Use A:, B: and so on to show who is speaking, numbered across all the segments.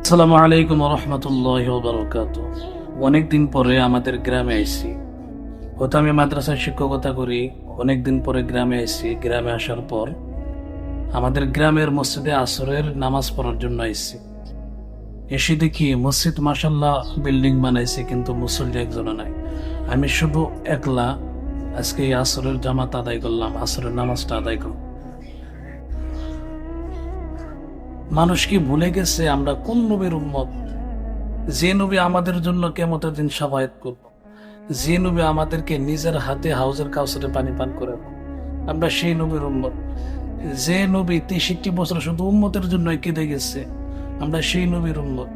A: আসসালামু আলাইকুম রহমতুল্লাহ বারকাত। অনেকদিন পরে আমাদের গ্রামে আইছি। হয়তো আমি মাদ্রাসায় শিক্ষকতা করি, অনেকদিন পরে গ্রামে আইছি। গ্রামে আসার পর আমাদের গ্রামের মসজিদে আসরের নামাজ পড়ার জন্য আইছি। এসে দেখি মসজিদ মাশাল্লাহ বিল্ডিং বানাইছে, কিন্তু মুসল্লি একজনও নাই। আমি শুধু একলা আজকে এই আসরের জামাত আদায় করলাম, আসরের নামাজটা আদায় করলাম। মানুষ কি ভুলে গেছে আমরা কোন নবীর উম্মত? যে নবী আমাদের জন্য কিয়ামতের দিন শাফায়াত করব, যে নবী আমাদেরকে নিজের হাতে হাউজের কাউসারে পানি পান করাবো, আমরা সেই নবীর উম্মত। যে নবী 63 বছর শুধু উম্মতের জন্য কেঁদে গেছে, আমরা সেই নবীর উম্মত।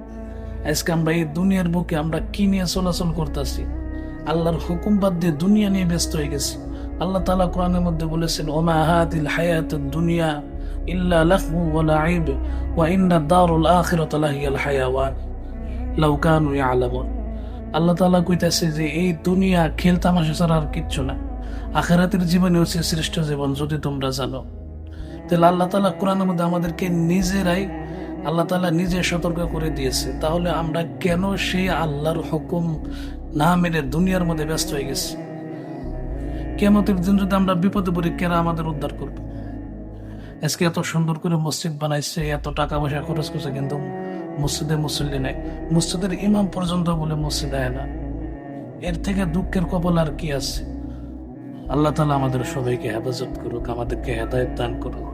A: আজকে আমরা এই দুনিয়ার বুকে আমরা কি নিয়ে চলাচল করতেছি? আল্লাহর হুকুম বাদ দিয়ে দুনিয়া নিয়ে ব্যস্ত হয়ে গেছি। আল্লাহ তাআলা কোরআনের মধ্যে বলেছেন, ওমা হাদিল হায়াতুদ দুনিয়া ইল্লা লাহু ওয়া লাইব ওয়া ইন্না দারুল আখিরাতা লাহিয়াল হায়াওয়ান লাউ কানু ইয়ালামুন। আল্লাহ তাআলা কইতাছে যে এই দুনিয়া খেল তামাশা ছাড়া আর কিচ্ছু না। আখিরাতের জীবনে হচ্ছে শ্রেষ্ঠ জীবন, যদি তোমরা জানো। তাহলে আল্লাহ তাআলা কোরআনের মধ্যে আমাদেরকে আল্লাহ তাআলা নিজে সতর্ক করে দিয়েছে। তাহলে আমরা কেন সেই আল্লাহর হুকুম না মেনে দুনিয়ার মধ্যে ব্যস্ত হয়ে গেছি? কিয়ামতের দিন যদি আমরা বিপদে পড়ি, কেরা আমাদের উদ্ধার করবে? আজকে এত সুন্দর করে মসজিদ বানাইছে, এত টাকা পয়সা খরচ করছে, কিন্তু মসজিদে মুসল্লি নাই। মসজিদের ইমাম পর্যন্ত বলে মসজিদ আয় না। এর থেকে দুঃখের কপাল আর কি আছে? আল্লাহ তাআলা আমাদের সবাইকে হেফাজত করুক, আমাদেরকে হেদায়েত দান করুক।